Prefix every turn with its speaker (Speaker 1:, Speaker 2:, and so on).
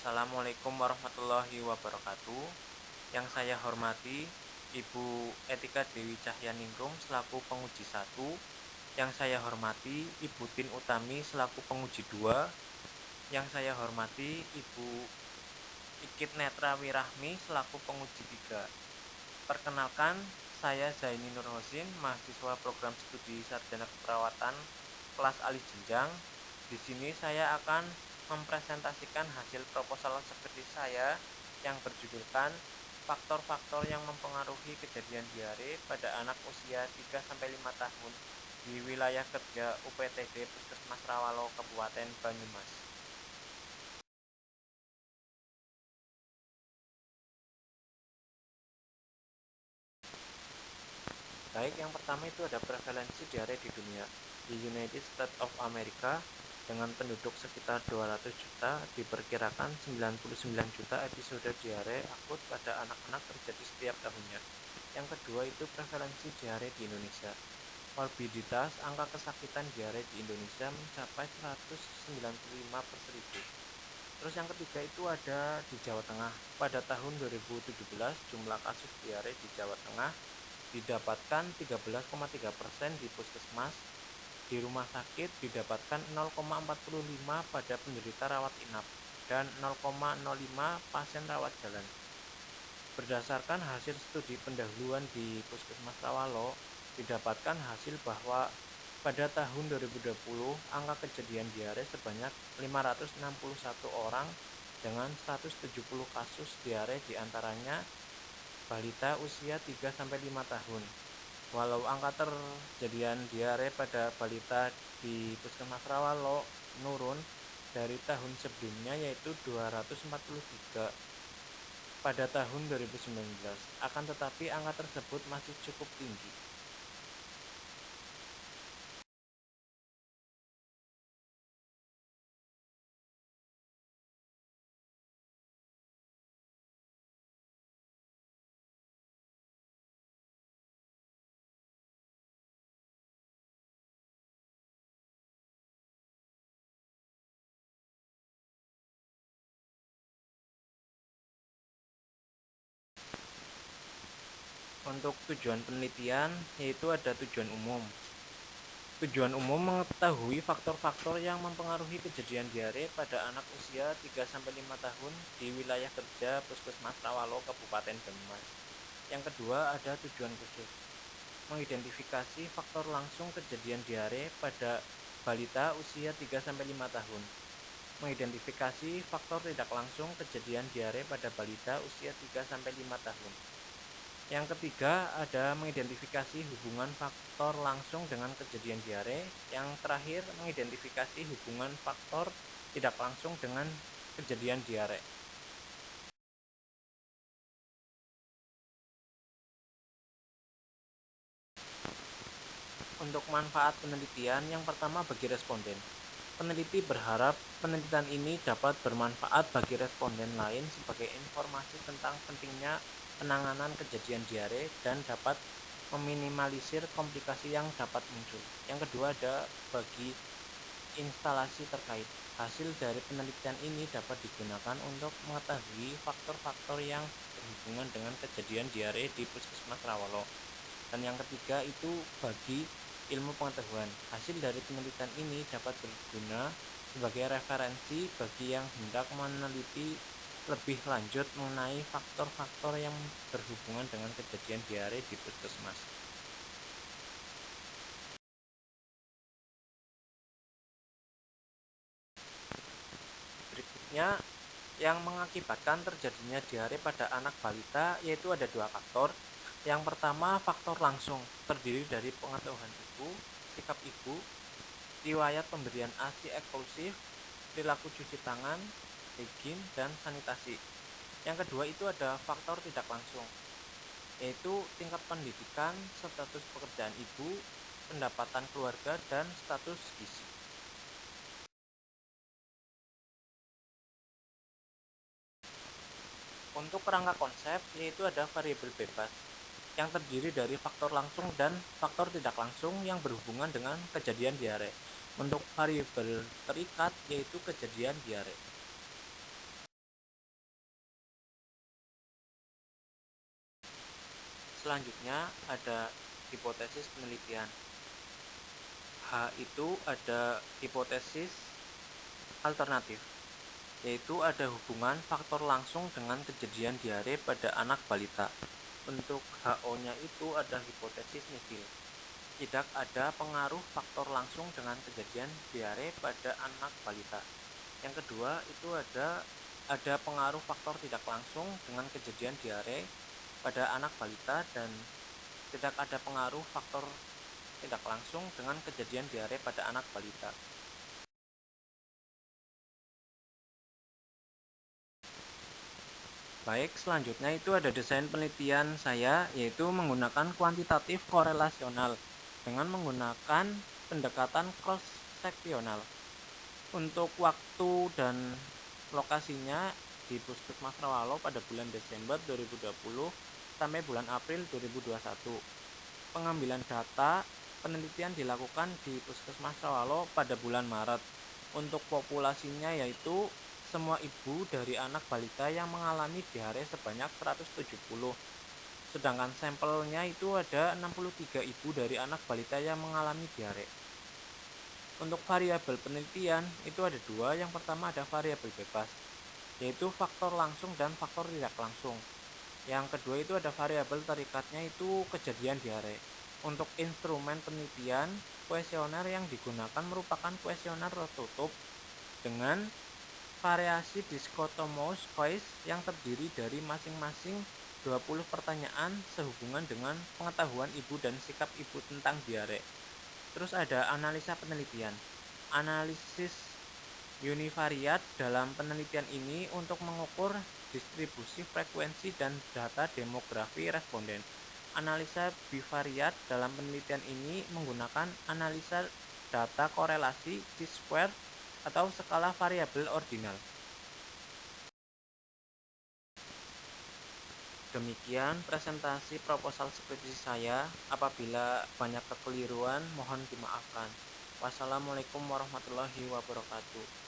Speaker 1: Assalamualaikum warahmatullahi wabarakatuh. Yang saya hormati Ibu Etika Dewi Cahyaningrum selaku penguji 1. Yang saya hormati Ibu Tin Utami selaku penguji 2. Yang saya hormati Ibu Ikit Netra Wirahmi selaku penguji 3. Perkenalkan, saya Zaini Nur Hosin, mahasiswa program studi sarjana keperawatan kelas alih jenjang. Di sini saya akan mempresentasikan hasil proposal skripsi saya yang berjudulkan faktor-faktor yang mempengaruhi kejadian diare pada anak usia 3-5 tahun di wilayah kerja UPTD Puskesmas Rawalo, Kabupaten Banyumas. Baik, yang pertama itu ada prevalensi diare di dunia. Di United States of America, dengan penduduk sekitar 200 juta, diperkirakan 99 juta episode diare akut pada anak-anak terjadi setiap tahunnya. Yang kedua itu prevalensi diare di Indonesia. Morbiditas angka kesakitan diare di Indonesia mencapai 195 per 1000. Terus yang ketiga itu ada di Jawa Tengah. Pada tahun 2017, jumlah kasus diare di Jawa Tengah didapatkan 13,3% di puskesmas. Di rumah sakit didapatkan 0,45 pada penderita rawat inap dan 0,05 pasien rawat jalan. Berdasarkan hasil studi pendahuluan di Puskesmas Rawalo, didapatkan hasil bahwa pada tahun 2020 angka kejadian diare sebanyak 561 orang dengan 170 kasus diare, diantaranya balita usia 3-5 tahun. Walau angka terjadian diare pada balita di Puskesmas Rawalo menurun dari tahun sebelumnya yaitu 243 pada tahun 2019, akan tetapi angka tersebut masih cukup tinggi. Untuk tujuan penelitian yaitu ada tujuan umum. Tujuan umum mengetahui faktor-faktor yang mempengaruhi kejadian diare pada anak usia 3-5 tahun di wilayah kerja Puskesmas Rawalo, Kabupaten Banyumas. Yang kedua ada tujuan khusus, mengidentifikasi faktor langsung kejadian diare pada balita usia 3-5 tahun. Mengidentifikasi faktor tidak langsung kejadian diare pada balita usia 3-5 tahun. Yang ketiga ada mengidentifikasi hubungan faktor langsung dengan kejadian diare. Yang terakhir mengidentifikasi hubungan faktor tidak langsung dengan kejadian diare. Untuk manfaat penelitian, yang pertama bagi responden. Peneliti berharap penelitian ini dapat bermanfaat bagi responden lain sebagai informasi tentang pentingnya penanganan kejadian diare dan dapat meminimalisir komplikasi yang dapat muncul. Yang kedua ada bagi instalasi terkait. Hasil dari penelitian ini dapat digunakan untuk mengetahui faktor-faktor yang berhubungan dengan kejadian diare di Puskesmas Rawalo. Dan yang ketiga itu bagi ilmu pengetahuan. Hasil dari penelitian ini dapat berguna sebagai referensi bagi yang hendak meneliti lebih lanjut mengenai faktor-faktor yang berhubungan dengan kejadian diare di puskesmas. Berikutnya, yang mengakibatkan terjadinya diare pada anak balita yaitu ada dua faktor. Yang pertama, faktor langsung, terdiri dari pengetahuan ibu, sikap ibu, riwayat pemberian ASI eksklusif, perilaku cuci tangan, higien, dan sanitasi. Yang kedua itu ada faktor tidak langsung, yaitu tingkat pendidikan, status pekerjaan ibu, pendapatan keluarga, dan status gizi. Untuk kerangka konsep yaitu ada variabel bebas yang terdiri dari faktor langsung dan faktor tidak langsung yang berhubungan dengan kejadian diare. Untuk variabel terikat yaitu kejadian diare. Selanjutnya ada hipotesis penelitian. H itu ada hipotesis alternatif, yaitu ada hubungan faktor langsung dengan kejadian diare pada anak balita. Untuk HO-nya itu ada hipotesis nihil. Tidak ada pengaruh faktor langsung dengan kejadian diare pada anak balita. Yang kedua itu ada pengaruh faktor tidak langsung dengan kejadian diare pada anak balita, dan tidak ada pengaruh faktor tidak langsung dengan kejadian diare pada anak balita. Baik, selanjutnya itu ada desain penelitian saya, yaitu menggunakan kuantitatif korelasional dengan menggunakan pendekatan cross-seksional. Untuk waktu dan lokasinya di Puskesmas Rawalo pada bulan Desember 2020 sampai bulan April 2021. Pengambilan data penelitian dilakukan di Puskesmas Rawalo pada bulan Maret. Untuk populasinya yaitu semua ibu dari anak balita yang mengalami diare sebanyak 170. Sedangkan sampelnya itu ada 63 ibu dari anak balita yang mengalami diare. Untuk variabel penelitian itu ada dua. Yang pertama ada variabel bebas, yaitu faktor langsung dan faktor tidak langsung. Yang kedua itu ada variabel terikatnya, itu kejadian diare. Untuk instrumen penelitian, kuesioner yang digunakan merupakan kuesioner tertutup dengan variasi dichotomous choice yang terdiri dari masing-masing 20 pertanyaan sehubungan dengan pengetahuan ibu dan sikap ibu tentang diare. Terus ada analisa penelitian. Analisis univariat dalam penelitian ini untuk mengukur distribusi frekuensi dan data demografi responden. Analisa bivariat dalam penelitian ini menggunakan analisa data korelasi T-square atau skala variabel ordinal. Demikian presentasi proposal skripsi saya. Apabila banyak kekeliruan, mohon dimaafkan. Wassalamualaikum warahmatullahi wabarakatuh.